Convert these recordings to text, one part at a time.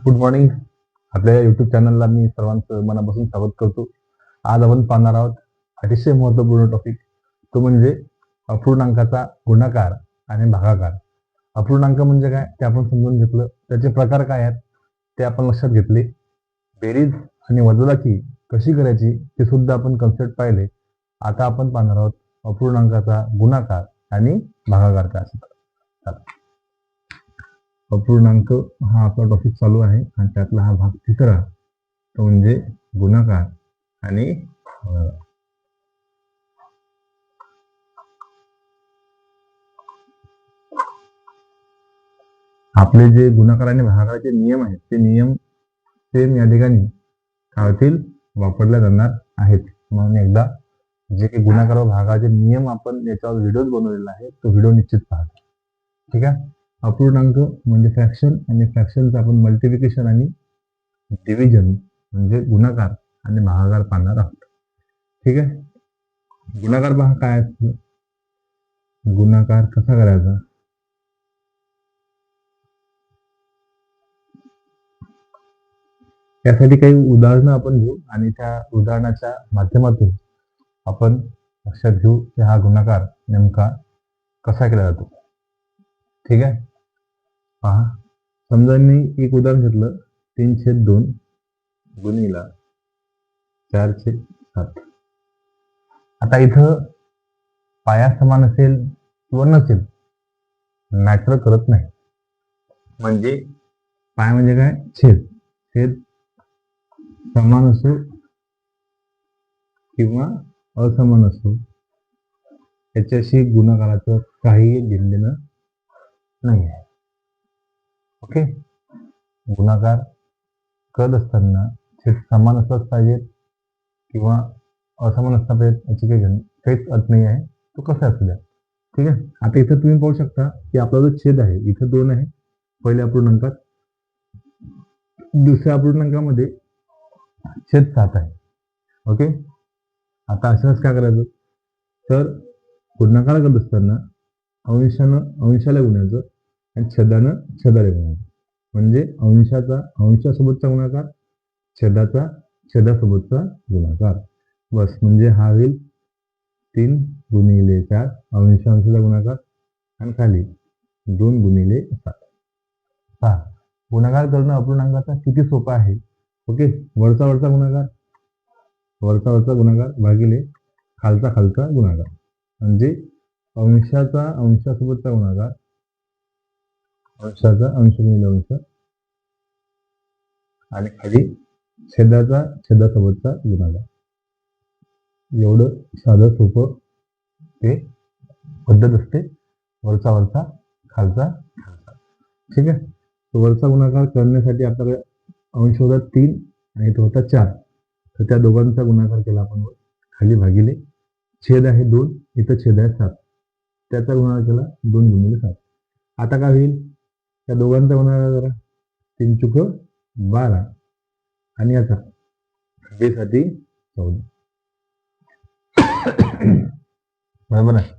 Good morning. आपल्या YouTube चॅनलला मी सर्वांचं मनापासून स्वागत करतो. आज आपण पाहणार आहोत अतिशय महत्त्वपूर्ण टॉपिक, तो म्हणजे अपूर्णांकाचा गुणाकार आणि भागाकार. अपूर्णांक म्हणजे काय ते आपण समजून घेतलं, त्याचे प्रकार काय आहेत ते आपण लक्षात घेतले, बेरीज आणि वजाबाकी कशी करायची ते सुद्धा आपण कन्सेप्ट पाहिले. आता आपण पाहणार आहोत अपूर्णांकाचा गुणाकार आणि भागाकार काय असतात. अपूर्णांक हा आपला टॉपिक चालू आहे आणि त्यातला हा भाग तिसरा, तो म्हणजे गुणाकार आणि आपले जे गुणाकार आणि भागाकाराचे नियम आहेत ते नियम सेम या ठिकाणी काय होतील, वापरल्या जाणार आहेत. म्हणून एकदा जे काही गुणाकार व भागाचे नियम आपण याच्यावर व्हिडिओ बनवलेला आहे तो व्हिडिओ निश्चित पहा. ठीक आहे. अपूर्णांक म्हणजे फ्रॅक्शन आणि फ्रॅक्शनचं आपण मल्टिप्लिकेशन आणि डिव्हिजन म्हणजे गुणाकार आणि भागाकार पाहणार आहोत. ठीक आहे. गुणाकार पहा काय असतं, गुणाकार कसा करायचा. त्यासाठी काही उदाहरणं आपण घेऊ आणि त्या उदाहरणाच्या माध्यमातून आपण लक्षात घेऊ की हा गुणाकार नेमका कसा केला जातो. ठीक आहे. पहा, समजा मी एक उदाहरण घेतलं, 3/2 गुणिला 4/7. आता इथं पाया समान असेल किंवा नसेल मॅटर करत नाही. म्हणजे पाया म्हणजे काय, छेद. छेद समान असो किंवा असमान असो याच्याशी गुणाकाराचं काही घेणं देणं नाही आहे. ओके. गुणाकार करत असताना छेद समान असलाच पाहिजेत किंवा असमान असला पाहिजे याची काहीच अर्थ नाही आहे, तो कसा असू द्या. ठीक आहे. आता इथं तुम्ही पाहू शकता की आपला जो छेद आहे इथं 2 आहे पहिल्या अपूर्णांकात, दुसऱ्या अपूर्णांकामध्ये छेद 7 आहे. ओके. आता अशाच काय करायचं, तर गुणाकार करत असताना अंशानं अंशाला गुणायचं आणि छेदानं छेदाला गुणायचं. म्हणजे अंशाचा अंशासोबतचा गुणाकार, छेदाचा छेदासोबतचा गुणाकार. बस, म्हणजे हा होईल 3 गुणिले 4 अंशाचा गुणाकार आणि खाली 2 गुणिले 7. पहा, गुणाकार करणं अपूर्णांकाचा किती सोपा आहे. ओके. वरचा वरचा गुणाकार भागिले खालचा गुणाकार, म्हणजे अंशाचा अंशासोबतचा गुणाकार, अंशाचा अंश गुणिले अंश आणि खाली छेदाचा छेदासोबतचा गुणाकार. एवढं साधं सोपं ते पद्धत असते, वरचा खालचा. ठीक आहे. वरचा गुणाकार करण्यासाठी आपल्याकडे अंश होता 3 आणि इथं होता 4, तर त्या दोघांचा गुणाकार केला आपण खाली भागिले. छेद आहे 2, इथं छेद आहे 7, त्याचा गुणाकार केला 2 गुणिले 7. आता काय होईल, त्या दोघांचा गुणाकार करा, 3 चुक 12 आणि याचा बेसाठी 14. बरोबर आहे.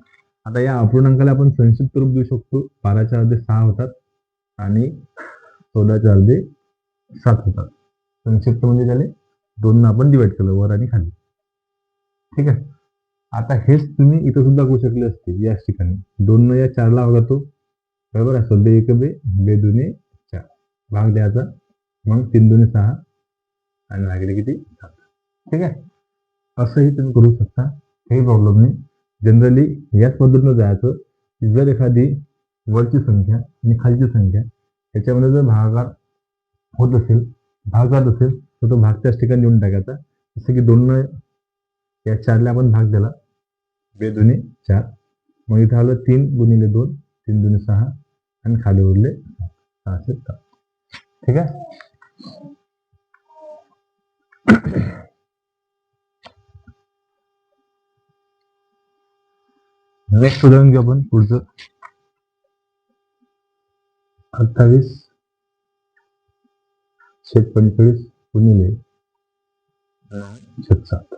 आता या अपूर्णांकाला आपण संक्षिप्त रूप देऊ शकतो. 12च्या अर्धे 6 होतात आणि 14च्या अर्धे 7 होतात. संक्षिप्त म्हणजे त्याला 2 आपण डिवाइड केलं वर आणि खाली. ठीक आहे. आता हेच तुम्ही इथं सुद्धा करू शकले असते. याच ठिकाणी 2 या 4ला भागातो, बरोबर आहे. 14 1 बे, बे 2 4, भाग द्यायचा, मग 3 2 6 आणि भागिले किती 7. ठीक आहे. असंही तुम्ही करू शकता, काही प्रॉब्लेम नाही. जनरली याच पद्धतीनं जायचं. जर एखादी वरची संख्या आणि खालची संख्या याच्यामध्ये जर भागाकार होत असेल, भाग जात असेल, तर तो भाग त्याच ठिकाणी देऊन टाकायचा. जसं की 2 या 4ला आपण भाग दिला, 2 2 4, मग इथं आलं 3 गुणिले 2, 3 2 6 आणि खाली उरले 6. ठीक आहे. नेक्स्ट उदाहरण घेऊ आपण पुढचं. 28/45 गुणिले 7.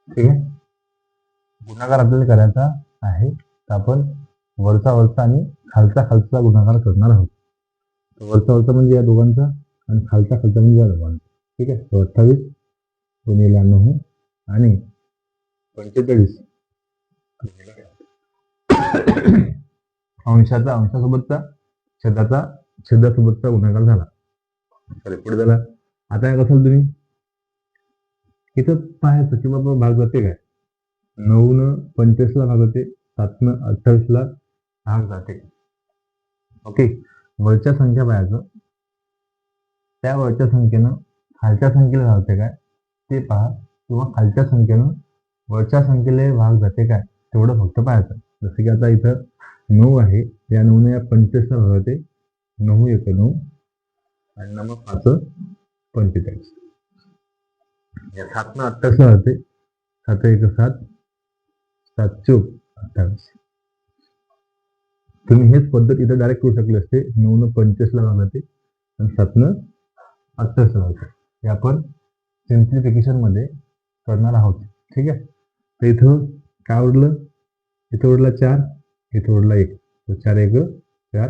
ठीक आहे. गुणाकार आपल्याला करायचा आहे, तर आपण वरचा आणि खालचा गुणाकार करणार आहोत. वरचा वरचा म्हणजे या दोघांचा आणि खालचा खालचा म्हणजे या दोघांचा. ठीक आहे. 28 गुणिले 9 आणि 45 अंशाचा अंशासोबतचा छेदाचा छेदासोबतचा गुणाकार झाला. सॉरी पुढे झाला. आता काय कराल तुम्ही इथं पाहायचं की बाबा भाग जाते काय. 9 45 ला भाग होते, 7 28 ला भाग जाते. ओके. वरच्या संख्या पाहायचं, त्या वरच्या संख्येनं खालच्या संख्येला भागते काय ते पहा, किंवा खालच्या संख्येनं वरच्या संख्येला भाग जाते काय तेवढं फक्त पाहायचं. जसं की आता इथं 9 आहे, या 9 या 45 ला भाग होते. 9 1 9 आणि 9 5 45. या 7 28 ला होते. 7 1 7 7 4 28. तुम्ही हेच पद्धत इथं डायरेक्ट करू शकले असते. 9 45 ला भाग होते आणि 7 28 ला होते. हे आपण सिम्प्लिफिकेशन मध्ये करणार आहोत. ठीक आहे. तर इथं काय उरलं, इथं उरला 4, इथं उरला 1. 4 1 4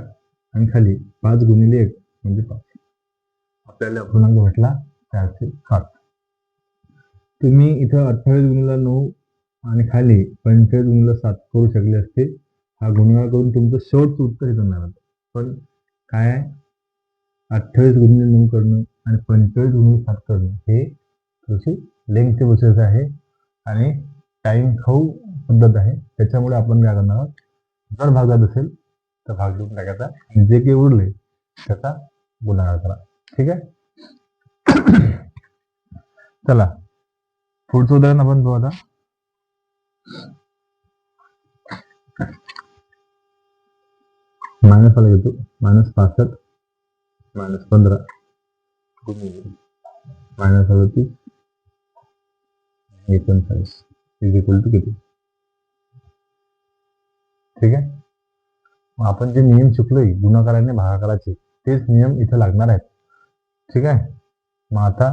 आणि खाली 5 गुणिले 1 म्हणजे 5. आपल्याला अपूर्णांक भेटला 407. तुम्ही इथं 28 गुणिले 9 आणि खाली 45 गुणिले 7 करू शकले असते. हा गुणाकार करून तुमचं शेवटचं उत्तर इथं मिळालं. पण काय आहे, 28 गुणिले 9 करणं आणि 45 गुणिले 7 करणं हे थोडीशी लेंथची प्रोसेस आहे आणि टाइम खाऊ पद्धत आहे. त्याच्यामुळे आपण काय करणार आहोत, जर भागात असेल तर भाग देऊन टाकायचा आणि जे काही उरले त्याचा गुणाकार करा. ठीक आहे. चला पुढचं उदाहरण आपण पाहू आता. मायनस वाला घेतो. -65 -15 गुणिले -38 39 इज इक्वल टू किती. ठीक आहे. मग आपण जे नियम शिकलोय गुणाकाराने भागाकाराचे तेच नियम इथे लागणार आहेत. ठीक आहे. मग आता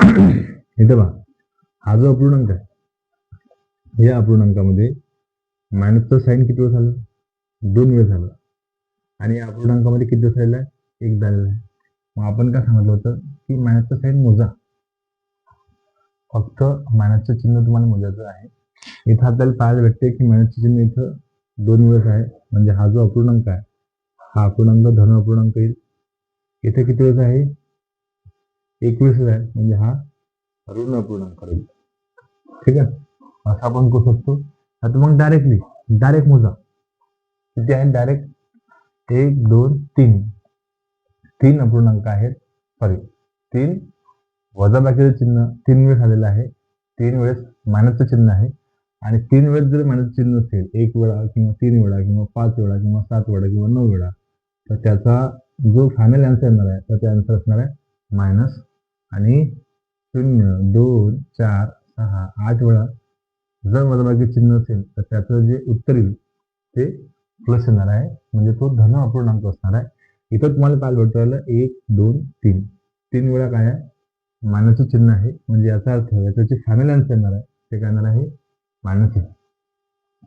इथे पहा, हा जो अपूर्णांक आहे या अपूर्णांकामध्ये मायनसचं साईन किती वेळ झालं, 2 वेळ झालं. आणि या अपूर्णांकामध्ये किती वेळ झालेला आहे, 1 झालेला आहे. मग आपण काय सांगितलं होतं की मायनसचं साईन मोजा, फक्त मायनसचं चिन्ह तुम्हाला मोजायचं आहे. इथं आपल्याला पाहायला भेटते की मायनसचं चिन्ह इथं 2 वेळेस आहे. म्हणजे हा जो अपूर्णांक आहे हा अपूर्णांक धन अपूर्णांक येईल. इथे किती वेळेस आहे, 1 वेळेस आहे. म्हणजे हा ऋण अपूर्णांक येईल. ठीक आहे. असं आपण करू शकतो. आता मग डायरेक्ट मोजा किती आहे. डायरेक्ट 1 2 3 अपूर्णांक आहेत. सॉरी 3 वजाबाकीचं चिन्ह 3 वेळेस आलेलं आहे. 3 वेळेस मायनसचं चिन्ह आहे. आणि 3 वेळेस जर मायनसचं चिन्ह असेल, 1 वेळा किंवा 3 वेळा किंवा 5 वेळा किंवा 7 वेळा किंवा 9 वेळा, तर त्याचा जो फायनल आन्सर येणार आहे तर ते आन्सर असणार आहे मायनस. आणि 0 2 4 6 8 वेळा जर वजाबाकी चिन्ह असेल तर त्याचं जे उत्तर येईल ते प्लस येणार आहे. म्हणजे तो धन अपूर्णांक असणार आहे. इथं तुम्हाला पाहायला भेटलं 1 2 3 3 वेळा काय आहे, मायनसचं चिन्ह आहे. म्हणजे याचा अर्थ याचं जे फायनल आन्सर येणार आहे ते काय येणार आहे, मायनस आहे.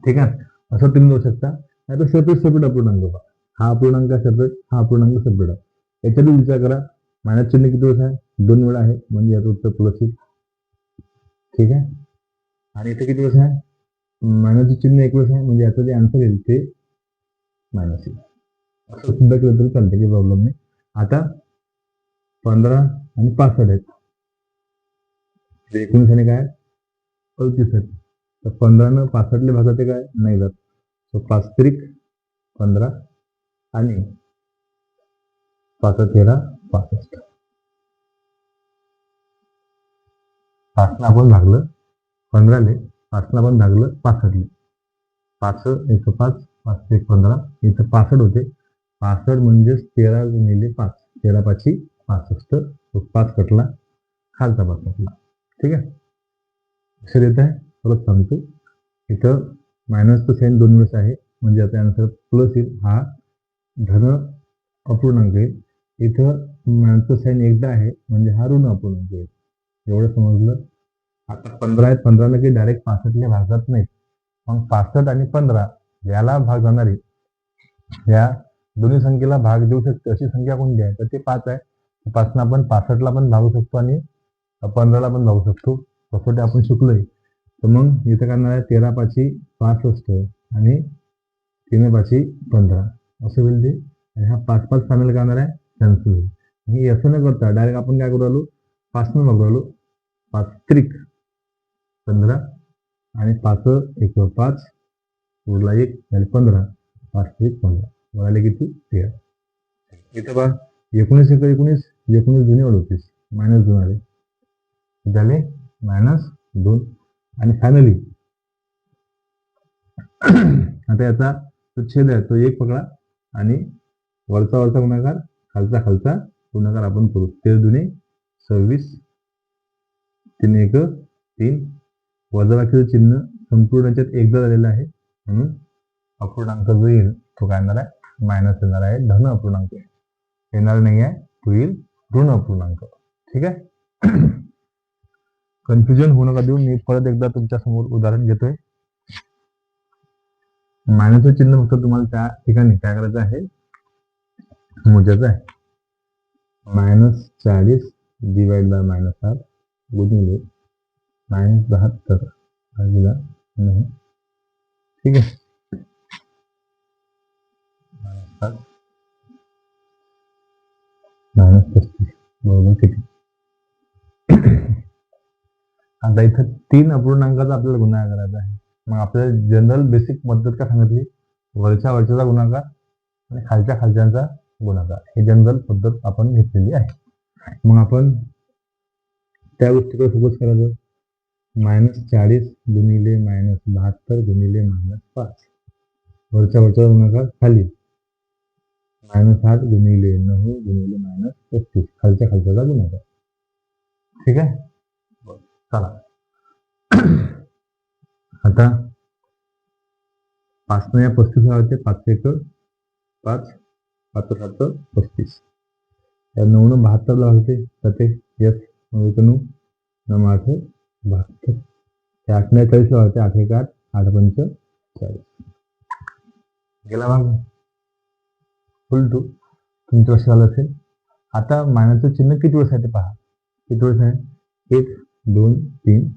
ठीक आहे. असं तुम्ही जाऊ शकता. आता सेपरेट अपूर्णांक पहा. हा अपूर्णांक सेपरेट, हा अपूर्णांक सेपरेट आहे. याच्यातून विचार करा, मायनस चिन्ह किती वेळेस आहे, 2 वेळा आहे. म्हणजे याचं उत्तर प्लस येईल. ठीक आहे. आणि इथे किती वेळेस आहे, मायनसचं चिन्ह 1 वेळेस आहे. म्हणजे याचं जे आन्सर येईल ते मायनस येईल. असं सुद्धा केलं तरी चालते, काही प्रॉब्लेम नाही. आता 15 आणि 65 आहेत. 19 आणि काय 34 आहेत. तर 15 न 65 भागाते काय नाही जात. तर 5 त्रिक 15 आणि 5 13 65. 5 ला आपण भागलं 15 ले, 5 ला आपण भागलं 65 ले. 5 1 5 5 1 15 इथं 65 होते. 65 म्हणजेच 13 गुणिले 5, 13 5 65. तो 5 कटला, खालचा 5 कटला. ठीक आहे. लक्षात येत आहे. परत सांगतो, इथं मायनसचं साईन 2 वेळेस आहे. म्हणजे आता आन्सर प्लस येईल. हा धन अपूर्णांक येईल. इथं मायनसचं साईन एकदा आहे. म्हणजे हा ऋण अपूर्णांक येईल. एवढं समजलं. आता 15 आहेत. 15 ला काही डायरेक्ट 65 ने भागत नाहीत. मग 65 आणि 15 याला भाग जाणारी या दोन्ही संख्येला भाग देऊ शकते अशी संख्या कोणती आहे, तर ते 5 आहे. 5 आपण 65ला पण भागू शकतो आणि 15ला पण भागू शकतो. कसोटी आपण शिकलोय. तर मग इथे करणार आहे 13 पाची 65 आणि 3 पाची 15 असं होईल ते. आणि हा 5 फायनल करणार आहे कॅन्सल होईल. हे असं न करता डायरेक्ट आपण काय करू आलो, 5 न भागू आलो. 5 त्रिक 15 आणि 5 एक 5 उरला 1 झाले 15. 5 त्रिक 15 मिळाले किती 13. इथे बघा 19 एक 19 19 जुने 38 -2 आले झाले -2. आणि फायनली आता याचा जो छेद आहे तो 1 पकडा आणि वरचा गुणाकार खालचा गुणाकार आपण करू. 13 दुने 26 3 1 3. वजाबाकीचं चिन्ह संपूर्ण याच्यात एकदा झालेलं आहे म्हणून अपूर्णांक जो येईल तो काय येणार आहे, मायनस येणार आहे. धन अपूर्णांक येणार नाही आहे, तो येईल ऋण अपूर्णांक. ठीक आहे. कन्फ्युजन होऊ नका देऊ. मी परत एकदा तुमच्या समोर उदाहरण घेतोय. मायनसचं चिन्ह फक्त तुम्हाला त्या ठिकाणी काय करायचं आहे, मोजायचं आहे. -40 डिवाइड बाय -8 गुणिले -72 भागिले 9. ठीक आहे. -35 बरोबर किती. आता इथं 3 अपूर्णांकाचा आपल्याला गुणाकार करायचा आहे. मग आपल्याला जनरल बेसिक पद्धत काय सांगितली, वरच्याचा गुणाकार आणि खालच्यांचा गुणाकार. हे जनरल पद्धत आपण घेतलेली आहे. मग आपण त्या गोष्टीकडे फोकस करायचं. -40 गुणिले -72 गुणिले -5 वरचा गुणाकार खाली. -8 गुणिले 9 गुणिले -35 खालच्याचा गुणाकार. ठीक आहे. चला आता 5 ने 35 होते. 5 1 5 5 7 35. 9 ने 72 ला होते. 7 यस 9 1 9 9 8 72. 8 ने 40 ला होते. 8 1 8 8 5 40. गेला भाग फुल टू तुमच्या लक्षात आलं असेल. आता मायनसचं चिन्ह किती वेळेस आहे ते पहा. किती वेळेस आहे, 1 2 3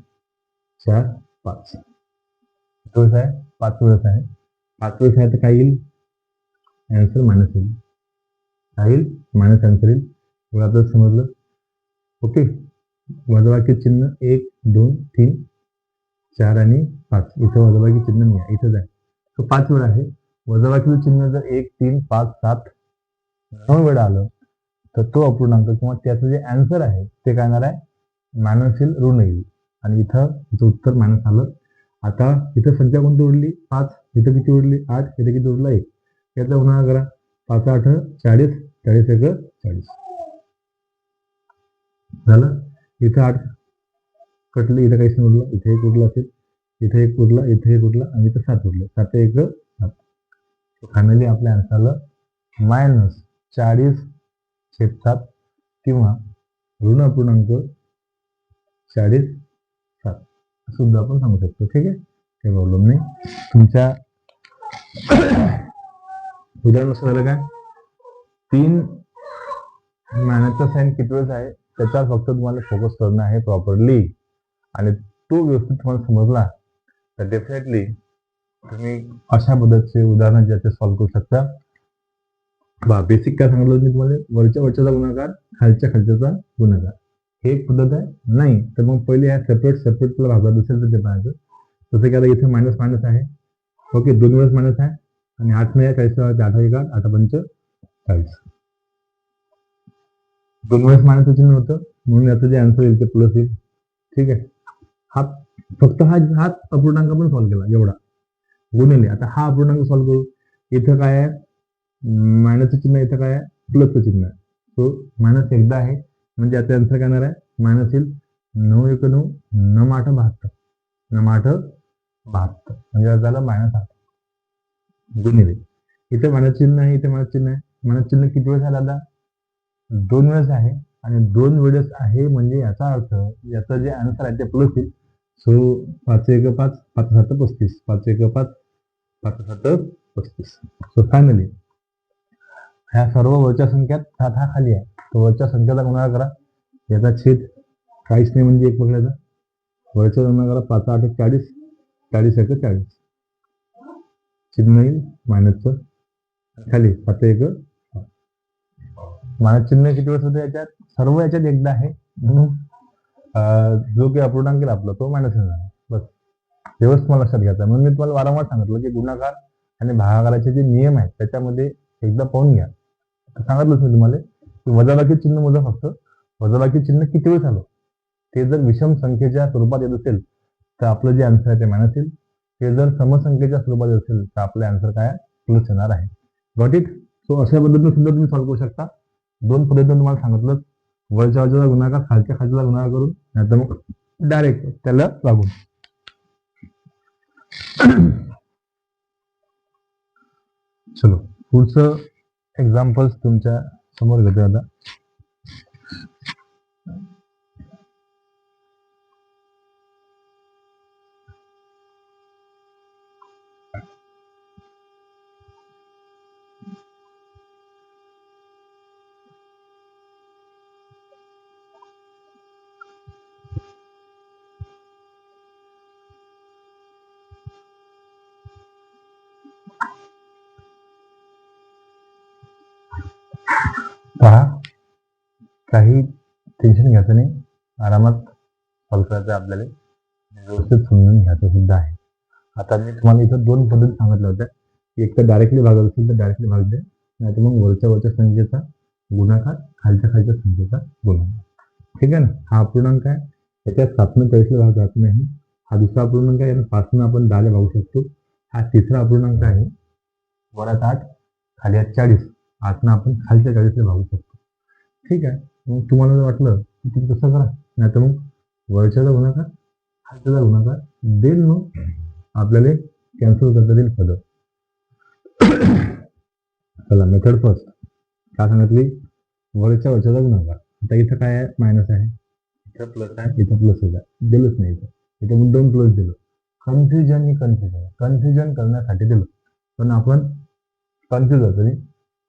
4 5. किती वेळेस आहे, 5 वेळेस आहे. 5 वेळेस आहे तर काय येईल, आन्सर मायनस येईल. काय येईल, मायनस आन्सर येईल. आपल्याला समजलं. ओके. वजाबाकी चिन्ह 1 2 3 4 आणि 5. इथं वजाबाकी चिन्ह नाही आहे, इथंच आहे. तो 5 वेळा आहे. वजाबाकीचं चिन्ह जर 1 3 5 7 9 वेळा आलं तर तो अपूर्णांक किंवा त्याचं जे आन्सर आहे ते काय येणार आहे, मायनस येईल, ऋण येईल. आणि इथं उत्तर मायनस आलं. आता इथं संख्या कोणती उरली, 5. इथं किती उरली, 8. इथं किती उरला, 1. याचा गुणाकार करा. 5 8 40 40 1 40 झालं. इथं 8 कटले, इथं काहीच नाही उरलं. इथे 1 उरला असेल, इथे 1 उरला, इथे 1 उरला आणि इथं 7 उरले. 7 1 7. फायनली आपल्या आन्सर आलं -40/7 किंवा ऋण अपूर्णांक 40/7 सुद्धा आपण सांगू शकतो. ठीक आहे, काही प्रॉब्लेम नाही. तुमच्या उदाहरणानुसार झालं काय, 3 मायनसचा साईन किती वेळेस आहे त्याच्यावर फक्त तुम्हाला फोकस करणं आहे प्रॉपरली. आणि तो व्यवस्थित तुम्हाला समजला तर डेफिनेटली तुम्ही अशा पद्धतीचे उदाहरण ज्याचे सॉल्व्ह करू शकता. बेसिक काय सांगितलं मी तुम्हाला, वरच्याचा गुणाकार खालच्याचा गुणाकार. हे एक पद्धत आहे. नाही तर मग पहिले या सेपरेटला भागात असेल तर ते पाहायचं. जसं की आता इथे मायनस मायनस आहे. ओके, 2 वेळेस मायनस आहे आणि 8 नाही 40 8 1 8 5 40. 2 वेळेस मायनसचं चिन्ह होतं म्हणून याचं जे आन्सर येईल ते प्लस येईल. ठीक आहे. हा फक्त हा अपूर्णांक पण सॉल्व्ह केला एवढा गुणिले. आता हा अपूर्णांक सॉल्व्ह करू. इथं काय आहे, मायनसचं चिन्ह, इथं काय आहे, प्लसचं चिन्ह आहे. सो मायनस एकदा आहे म्हणजे याचा आन्सर काय येणार आहे, मायनस येईल. 9 1 9 9 8 72 9 8 72 म्हणजे झालं -8 गुणिले. इथे मायनस चिन्ह आहे, इथे मायनस चिन्ह आहे. मायनस चिन्ह किती वेळेस आहे दादा, 2 वेळेस आहे. आणि 2 वेळेस आहे म्हणजे याचा अर्थ याचं जे आन्सर आहे ते प्लस येईल. सो 5 1 5 5 7 35 5 1 5 5 7 35. सो फायनली ह्या सर्व वरच्या संख्यात 7 हा खाली आहे, तर वरच्या संख्येचा गुणाकार करा, याचा छेद काहीच नाही म्हणजे एक पकडायचा, वरच्या गुणाकार करा, 5 8 40, 40 1 40, चिन्ह येईल मायनसचं, खाली 7 1 मायनस चिन्ह किती वेळेस होतं याच्यात, सर्व याच्यात एकदा आहे म्हणून जो काही अपूर्णांक केला आपला तो मायनस येणार आहे. बस एवढंच तुम्हाला लक्षात घ्यायचं. म्हणून मी तुम्हाला वारंवार सांगितलं की गुणाकार आणि भागाकाराचे जे नियम आहेत त्याच्यामध्ये एकदा पाहून घ्या. सांगितलंच मी तुम्हाला की वजाबाकी चिन्ह मोजा, फक्त वजाबाकी चिन्ह किती वेळेस आलं ते जर विषम संख्येच्या स्वरूपात येत असेल तर आपलं जे आन्सर आहे ते मायनस येईल, ते जर समसंख्येच्या स्वरूपात येत असेल तर आपलं आन्सर काय प्लस येणार आहे. Got it? सो अशा पद्धतीने सुद्धा तुम्ही सॉल्व्ह करू शकता. दोन पद्धतीने तुम्हाला सांगितलं, वरच्या बाजूला गुणाकार, खालच्या खालच्याला गुणाकार करून, नाहीतर मग डायरेक्ट त्याला लागून. चलो पुढचं एक्झाम्पल्स तुमच्या समोर घेतो आता. पहा, काही टेन्शन घ्यायचं नाही, आरामात सॉल्व्ह करायचं आपल्याला, व्यवस्थित समजून घ्यायचं सुद्धा आहे. आता मी तुम्हाला इथं दोन पद्धती सांगितल्या होत्या, एक तर डायरेक्टली भागत असेल तर डायरेक्टली भाग द्या, नाही तर मग वरच्या संख्येचा गुणाकार, खालच्या संख्येचा गुणाकार. ठीक आहे ना? हा अपूर्णांक आहे, याच्यात 7 40 भाग जात नाही. हा दुसरा अपूर्णांक आहे, 5 आपण 10 भागू शकतो. हा तिसरा अपूर्णांक आहे, वरात 8 खाली 40, 8 आपण खालच्या 40 भागू शकतो. ठीक आहे, मग तुम्हाला जर वाटलं की तुम्ही तसं करा, नाही तर मग वरच्याचा गुणाकार खालच्याचा गुणाकार देईल, मग आपल्याला कॅन्सल करता येईल पद. चला मेथड फर्स्ट काय सांगितली, वरच्याचा गुणाकार. आता इथं काय आहे, मायनस आहे, इथं प्लस आहे, इथं प्लस आहे, दिलंच नाही, इथं मुद्दाम प्लस दिलं. कन्फ्युजन करण्यासाठी दिलं, पण आपण कन्फ्युज होतो तरी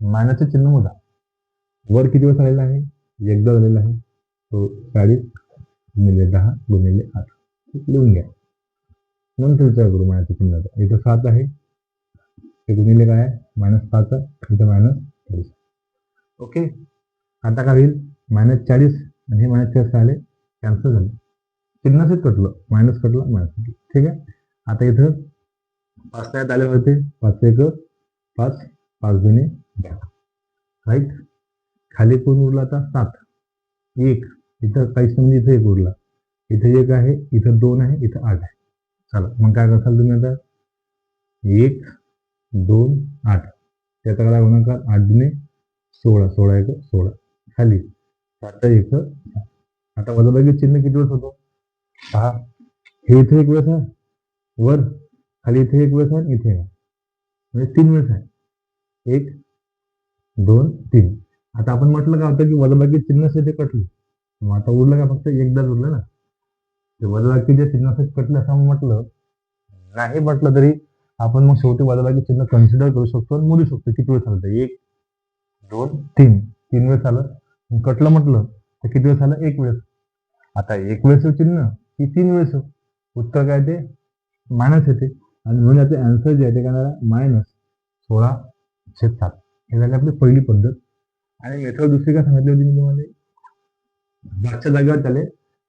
मायनसचे चिन्ह मोजा. वर किती वेळेस आलेला आहे, एकदा झालेला आहे, तो 40 गुणिले 10 गुणिले 8 लिहून घ्या. नंतर विचार करू मायनसच्या चिन्हाचा. इथं 7 आहे, ते गुणिले काय आहे, -5, इथं -40. ओके, आता काय होईल, -40 आणि हे -40 आले, कॅन्सल झाले, चिन्हाच कटलं, मायनस कटलं, मायनस कटलं. ठीक आहे, आता इथं 5 आले होते, 5 1 5, 5 2 10, राईट. खाली कोण उरला आता, 7, 1, इथं काहीच म्हणजे इथं 1 उरला, इथे 1 आहे, इथं 2 आहे, इथं 8 आहे. चला मग काय करसाल तुम्ही आता, 1 2 8, त्याचा करा गुणाकार, 8 2 16, 16 1 16, खाली 7 1 7. आता वजाबाकी चिन्ह किती वेळेस होतो, पहा, हे इथे 1 वेळेस आहे, वर खाली इथे 1 वेळेस आहे, इथे म्हणजे 3 वेळेस आहे, 1 2 3. आता आपण म्हटलं का होतं की वजाबाकी चिन्ह ते कटले, मग आता उरलं का, फक्त एकदाच उरलं ना, वजाबाकीचे चिन्ह कटले असं म्हटलं नाही, म्हटलं तरी आपण मग शेवटी वजाबाकी चिन्ह कन्सिडर करू शकतो आणि मोजू शकतो किती वेळ चालतं. 1 2 3, 3 वेळेस आलं, कटलं म्हटलं तर किती वेळेस आलं, 1 वेळेस. आता 1 वेळेस चिन्ह की 3 वेळेस, उत्तर काय ते मायनस येते, आणि म्हणून याचे आन्सर जे आहे ते काय -16/7. हे झाली आपली पहिली पद्धत. आणि मेथड दुसरी काय सांगितली होती मी तुम्हाला, मागच्या जागेवर त्याला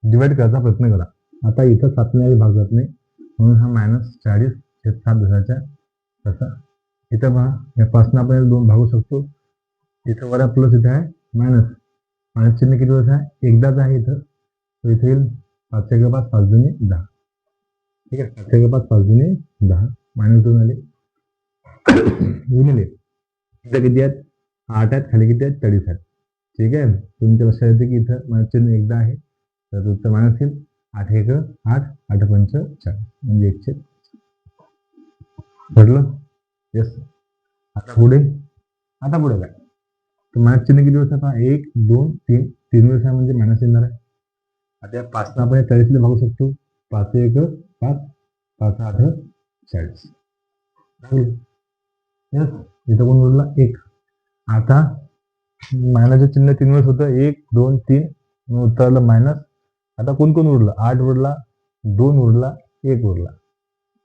डिवाइड करायचा प्रयत्न करा. आता इथं 7 भाग जात नाही, म्हणून हा -40/7 दिसायचा तसा. इथं पहा, या 5 आपण 2 भागू शकतो, इथं वर प्लस, इथे आहे मायनस, मायनस चिन्ह किती वेळेस आहे, एकदाच आहे इथं, तर इथे येईल 5 1 5, 5 2 10. ठीक आहे, 5 1 5, 5 2 10, -2 आले, गुणिले इथं किती आहेत, 8 आहेत, खाली किती आहेत, 40 आहेत. ठीक आहे, तुमच्या लक्षात येते की इथं मायनस चिन्ह एकदा आहे, तर तुमचं मायनस येईल, 8 1 8, 8 5 4, म्हणजे 1 पडलं. येस, आता पुढे काय, तर मायनस चिन्ह किती वेळेस आता, 1 2 3, 3 वेळेस आहे म्हणजे मायनस येणार आहे. आता या 5 आपण 40 भागू शकतो, 5 1 5, 5 8 40. येस, इथं कोण उरला, 1. आता मायनसचं चिन्ह 3 वेळेस होतं, 1 2 3, उत्तर आलं मायनस. आता कोण कोण उरलं? 8 उरला, 2 उरला, 1 उरला.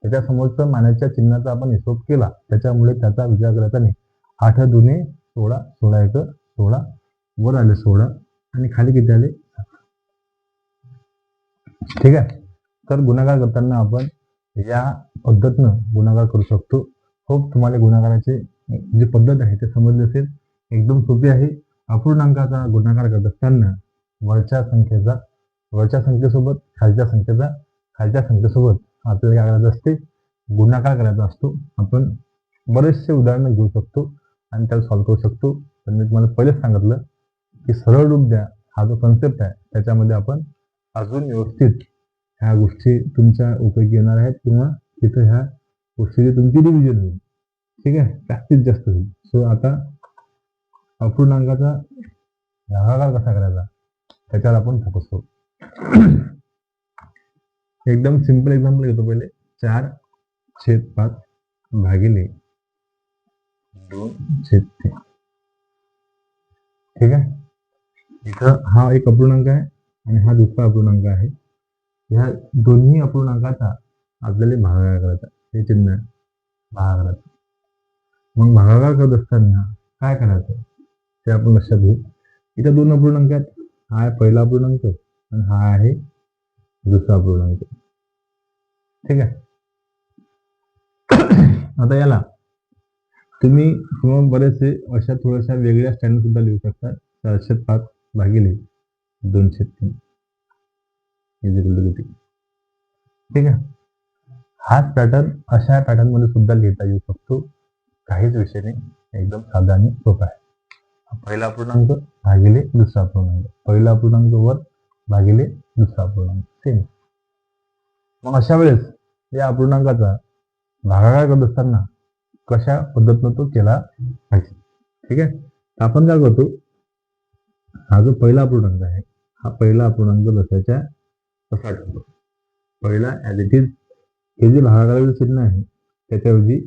त्याच्या समोरचं मायनसच्या चिन्हाचा आपण हिशोब केला, त्याच्यामुळे त्याचा विचार करायचा नाही. 8 दुने 16, 16 एक 16, वर आले 16 आणि खाली किती आले? ठीक आहे. तर गुणाकार करताना आपण या पद्धतीनं गुणाकार करू शकतो. खूप तुम्हाला गुणाकाराची जी पद्धत आहे ते समजली असेल. एकदम सोपी आहे. अपूर्णांकाचा गुणाकार करत असताना वरच्या संख्येसोबत खालच्या संख्येसोबत आपल्याला काय करायचं असते? गुणाकार करायचा असतो. आपण बरेचसे उदाहरणं घेऊ शकतो आणि त्याला सॉल्व्ह करू शकतो. पण मी तुम्हाला पहिलेच सांगितलं की सरळ रूप द्या, हा जो कन्सेप्ट आहे त्याच्यामध्ये आपण अजून व्यवस्थित ह्या गोष्टी तुमच्या उपयोगी येणार आहेत किंवा तिथं ह्या गोष्टीची तुमची रिव्हिजन होईल. ठीक आहे, जास्तीत जास्त होईल. सो आता अपूर्णांकाचा भागाकार कसा करायचा त्याच्यावर आपण फोकस करू. एकदम सिंपल एक्झाम्पल घेतो पहिले. 4/5 भागिले 2/3. ठीक आहे. इथं हा एक अपूर्णांक आहे आणि हा दुसरा अपूर्णांक आहे. ह्या दोन्ही अपूर्णांकाचा आपल्याला भागाकार करायचा. हे चिन्ह आहे भागाकाराचं. मग भागाकार करत असताना काय करायचं ते आपण लक्षात घेऊ. इथं 2 अपूर्णांक आहेत. हा आहे पहिला अपूर्णांक आणि हा आहे दुसरा अपूर्णांक. ठीक आहे. आता याला तुम्ही किंवा बरेचसे अशा थोड्याशा वेगळ्या स्टँडर्ड सुद्धा लिहू शकता. 4/5 भागिले 2/3 किती. ठीक आहे. हाच पॅटर्न अशा पॅटर्न मध्ये सुद्धा लिहिता येऊ शकतो. काहीच विषय नाही, एकदम साधा आणि सोपा आहे. पहिला अपूर्णांक भागिले दुसरा अपूर्णांक, पहिला अपूर्णांक वर भागिले दुसरा अपूर्णांक, सेम. मग अशा वेळेस या अपूर्णांकाचा भागाकार करत असताना कशा पद्धतीनं तो केला पाहिजे. ठीक आहे. आपण काय करतो, हा जो पहिला अपूर्णांक आहे हा पहिला अपूर्णांक जसाच्या तसा ठेवतो. पहिला ऍज इट इज. हे जे भागाकाराचं चिन्ह आहे त्याच्याऐवजी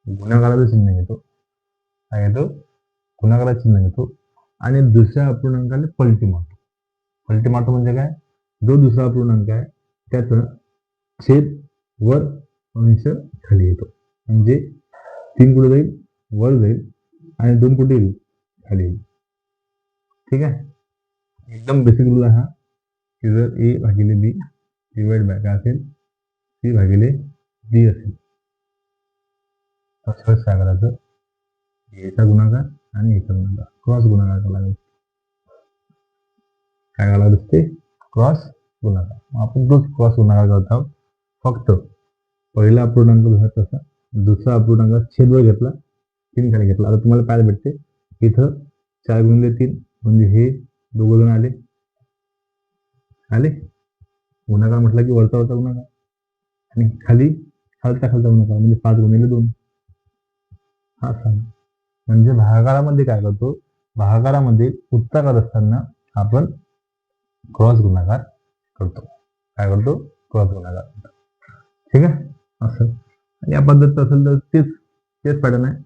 गुणाकाराचं चिन्ह घेतो. काय घेतो? गुणाकाराचं चिन्ह घेतो आणि दुसऱ्या अपूर्णांकाला पलटी मारतो. पलटी मारतो म्हणजे काय? जो दुसरा अपूर्णांक आहे त्याचं छेद वर अंश खाली येतो. म्हणजे 3 कुठे जाईल? वर जाईल आणि 2 कुठे येईल? खाली येईल. ठीक आहे. एकदम बेसिक रूल हा की जर ए भागिले बी डिवाइड बाय काय असेल? सी भागिले डी असेल. तर काय करायचं? एचा गुणाकार आणि एचा गुणाकार क्रॉस गुणाकार करावा लागेल. काय करावं लागते? क्रॉस गुणाकार. आपण तोच क्रॉस गुणाकार करत आहोत. फक्त पहिला अपूर्णांक जसा तसा, दुसरा अपूर्णांक छेदवर घेतला, 3 खाली घेतला. आता तुम्हाला काय भेटते? इथं 4 गुणिले 3 म्हणजे हे दोघं जण आले. गुणाकार म्हटलं की वरचा गुणाकार आणि खाली खालचा गुणाकार म्हणजे 5 गुणिले 2 हा सांगा. म्हणजे भागाकारामध्ये काय करतो? भागाकारामध्ये उत्तर करत असताना आपण क्रॉस गुणाकार करतो. काय करतो? क्रॉस गुणाकार. ठीक आहे. असं या पद्धतीचं असेल तर तेच पॅटर्न आहे.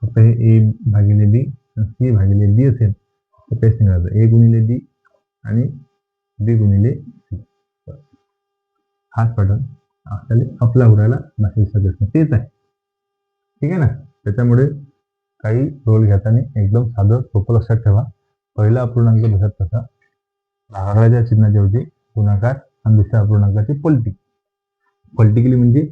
फक्त हे ए भागिले बी सी भागिले डी असेल तर तेच निघायचं. ए गुणिले डी आणि बी गुणिले सी. हाच पॅटर्न आपल्याला अप्लाय करायला बाकी तेच आहे. ठीक आहे ना. त्याच्यामुळे काही रोल घेताना एकदम साधं सोपं लक्षात ठेवा. पहिला अपूर्णांक जसा तसा, भागाकाराच्या चिन्हाच्या ऐवजी गुणाकार आणि दुसऱ्या अपूर्णांकाची पलटी केली म्हणजे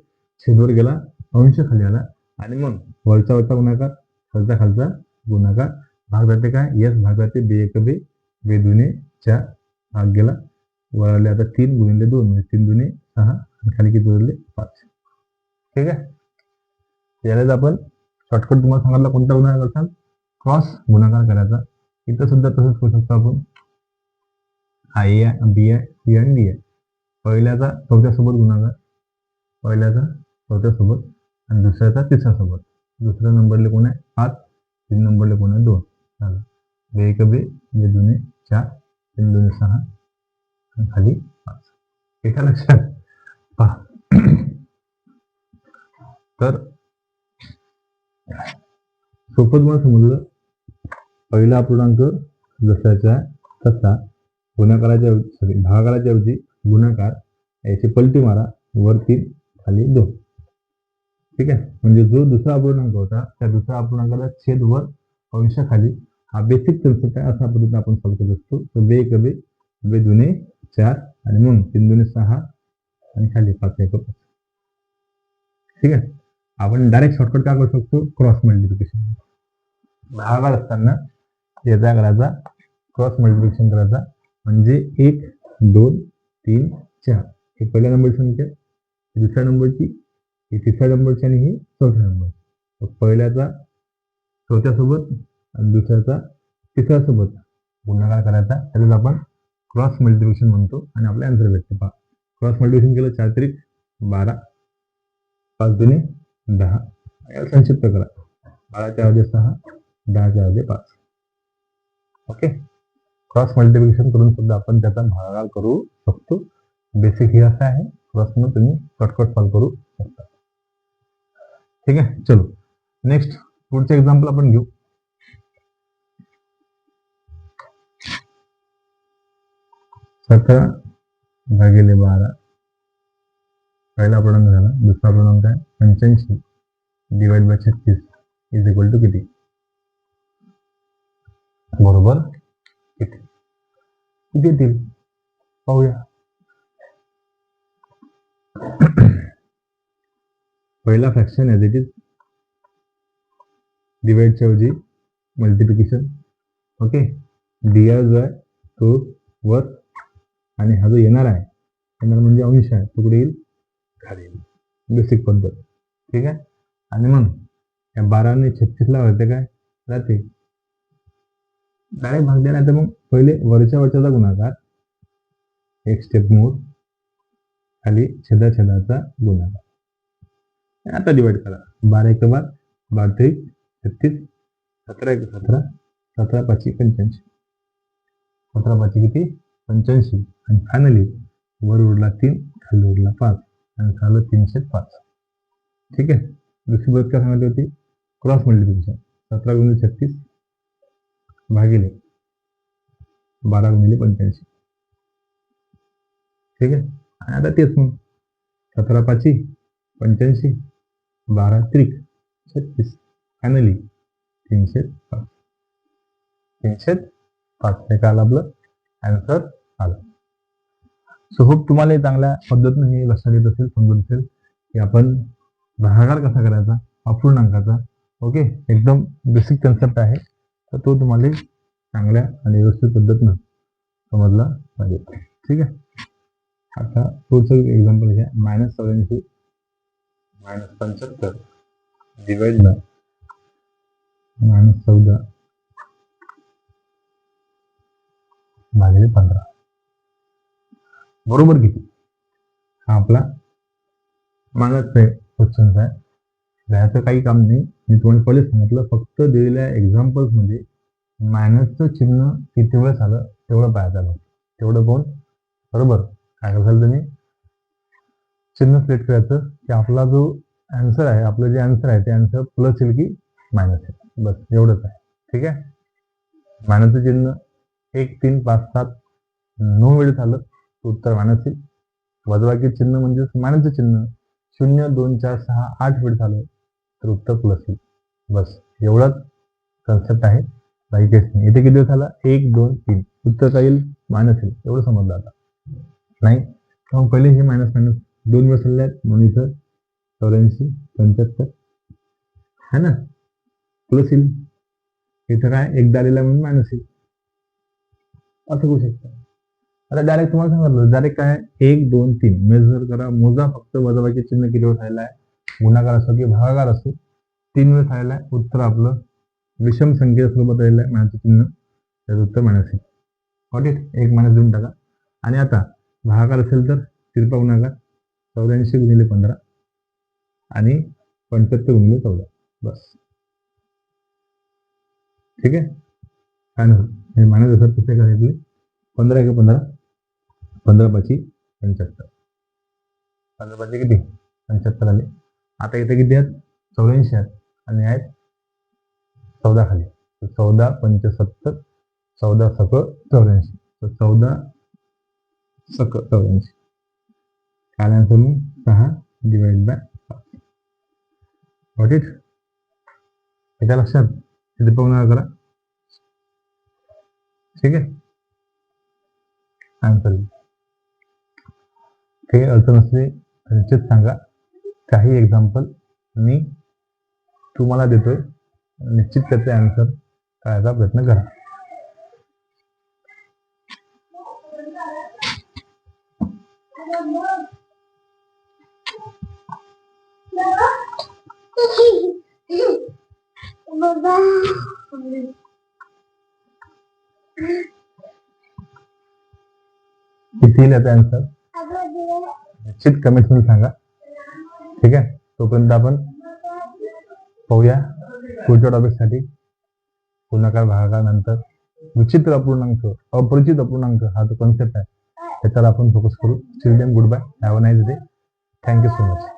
छेदवर गेला, अंश खाली आला आणि मग वरचा गुणाकार, खालचा गुणाकार, भाग जाते काय? एस भाग जाते बे एक बे, बे दुने 4 भाग गेला, वर आले आता 3 गुणिले 2 म्हणजे 3 दुने 6 आणि खाली किती उरले? 5. ठीक आहे. यालाच आपण शॉर्टकट तुम्हाला सांगितलं कोणता गुणाकार करताल? क्रॉस गुणाकार करायचा. इथं सुद्धा तसंच करू शकतो आपण. हा ए आहे, बी आहे, सी आणि डी आहे. पहिल्याचा चौथ्या सोबत गुणाकार, पहिल्याचा चौथ्या सोबत आणि दुसऱ्याचा तिसऱ्या सोबत. दुसऱ्या नंबरले कोण आहे? 5. 3 नंबरले कोण आहे? 2. झालं. बे एक बे, बे दुने 4, 3 दुने 6 आणि खाली 5. एका लक्षात पहा. तर सोपं तुम्हाला समजलं. पहिला अपूर्णांक जसाच्या तसा भागाकाराच्या ऐवजी गुणाकार याची पलटी मारा, वर 3 खाली 2. ठीक आहे. म्हणजे जो दुसरा अपूर्णांक होता त्या दुसऱ्या अपूर्णांकाला छेद वर अंशाखाली हा बेसिक कन्सेप्ट आहे. अशा पद्धतीने आपण सॉल्व करत असतो. तर बे एक बे, बे दुने 4 आणि मग 3 दुने 6 आणि खाली 5 एक 5. ठीक आहे. आपण डायरेक्ट शॉर्टकट काय करू शकतो, क्रॉस मल्टिप्लिकेशन. भागाकार असताना याचा करायचा क्रॉस मल्टिप्लिकेशन करायचा. म्हणजे 1 2 3 4 हे पहिल्या नंबरची संख्या, दुसऱ्या नंबरची, ही तिसऱ्या नंबरची आणि ही चौथ्या नंबरची. पहिल्याचा चौथ्या सोबत आणि दुसऱ्याचा तिसऱ्या सोबत गुणाकार करायचा. त्याला आपण क्रॉस मल्टिप्लिकेशन म्हणतो आणि आपला आन्सर भेटते. पहा, क्रॉस मल्टिप्लिकेशन केलं 4 त्रिक 12, 5 दुने 10. याला संक्षिप्त करा. 12च्या ऐवजी 6, 10च्या ऐवजी 5. ओके. क्रॉस मल्टिप्लिकेशन करून सुद्धा आपण त्याचा भागाकार करू शकतो. बेसिक हे असं आहे. क्रॉस म्हणून तुम्ही शॉर्टकट सॉल्व करू शकता. ठीक आहे. चलो नेक्स्ट पुढचे एक्झाम्पल आपण घेऊ. 17 भागिले 12 पहिला अपूर्णांक झाला. दुसरा अपूर्णांक आहे 85 divide by 36 is equal to किती, बरोबर किती येतील पाहूया. पहिला फ्रॅक्शन ॲज इट इज, डिवाइडच्या ऐवजी मल्टिप्लिकेशन. ओके. डीआर जो आहे तो वर आणि हा जो येणार आहे, येणार म्हणजे अंश आहे, तो कुठे येईल खाली येईल. बेसिक पद्धत. ठीक आहे. आणि मग या 12 ने 36ला होते काय जाते डायरेक्ट भाग द्या. नाही तर मग पहिले वरच्या वरच्याचा गुणाकार, एक स्टेप मोर, खाली छेदाचा गुणाकार. आता डिवाइड करा. 12 एक 12, 12 त्रिक 36, 17 एक 17, 17 पाची 85, 17 पाची किती 85. आणि फायनली वर उरला 3 खाली उरला 5 आणि झालं 305. ठीक आहे. दुसरी पद्धत काय सांगितली होती, क्रॉस मल्टिप्लिकेशन. 17 गुणिले 36 भागिले 12 गुणिले 85. ठीक आहे. आणि आता तेच मग 17 पाची 85, 12 त्रिक 36, फायनली 305. 305 हे काल आपलं आन्सर आलं. सो होप तुम्हाला चांगल्या पद्धतीने हे लक्षात येत असेल, समजत असेल की आपण भागाकार कसा करायचा अपूर्णांकाचा. ओके. एकदम बेसिक कन्सेप्ट आहे. तर तो तुम्हाला चांगल्या आणि व्यवस्थित पद्धतीनं समजला पाहिजे. ठीक आहे. आता पुढचं एक्झाम्पल घ्या. -84 -75 डिवाइड बाय -14 भागिले 15 बरोबर किती. हा आपला मानस क्वेश्चन आहे. याचं काही काम नाही. मी तुम्हाला पहिले सांगितलं, फक्त दिलेल्या एक्झाम्पल्स मध्ये मायनसचं चिन्ह किती वेळेस आलं तेवढं पाहायचं झालं. तेवढं पाहून बरोबर काय कराल तुम्ही चिन्ह सिलेक्ट करायचं की आपला जो आन्सर आहे, आपलं जे आन्सर आहे ते आन्सर प्लस येईल की मायनस येईल. बस एवढंच आहे. ठीक आहे. मायनसचं चिन्ह 1 3 5 7 9 वेळेस आलं तर उत्तर मायनस येईल. वजाबाकी चिन्ह म्हणजे मायनसचं चिन्ह 0 2 4 6 8 वेळेस आलं तर उत्तर प्लस येईल. बस एवढाच कन्सेप्ट आहे. बाकी काहीच नाही. इथे किती वेळेस आला 1 2 3 उत्तर काय येईल मायनस येईल. एवढं समजलं आता नाही. मग पहिले हे मायनस 2 वेळेस आले आहेत म्हणून इथं 84 75 है ना प्लस येईल. इथं काय एकदा आलेला म्हणून मायनस येईल. असं करू शकता. आता डायरेक्ट तुम्हाला सांगितलं डायरेक्ट काय 1 2 3 मेजर करा, मोजा फक्त. वजाबाकी चिन्ह किती वेळेस आलेला आहे, गुणाकार असो की भागाकार असो 3 वेळेस आलेला आहे. उत्तर आपलं विषम संख्येसोबत आलेलं आहे मायनसचं चिन्ह, त्याचं उत्तर मायनस येईल. Got it. 1 मायनस देऊन टाका. आणि आता भागाकार असेल तर तिरपा गुणाकार 84 गुणिले 15 आणि 75 गुणिले 14. बस. ठीक आहे. काय नाही मायनस असतात कसे करायचे 15 एक 15, 15 पाची 75, 15 पाची किती 75 आले. आता इथे किती आहेत 84 आहेत आणि आहेत 14 खाली. 14 पंच 70, 14 सक 84. 14 सक 84. काय आन्सर मग 6 डिवाइड बाय 5. वॉट इट याच्या लक्षात तिथे बघणार करा. ठीक आहे. आन्सर काही अडचण असली निश्चित सांगा. काही एक्झाम्पल मी तुम्हाला देतोय, निश्चित त्याचे आन्सर करायचा प्रयत्न करा. किती येईल याचा आन्सर निश्चित कमेंट मध्ये सांगा. ठीक आहे. तोपर्यंत आपण पाहूया पुढच्या टॉपिक साठी. गुणाकार भागाकार नंतर विचित्र अपूर्णांक, अपरिचित अपूर्णांक हा जो कॉन्सेप्ट आहे त्याच्यावर आपण फोकस करू. Children good bye, have a nice day. Thank you so much.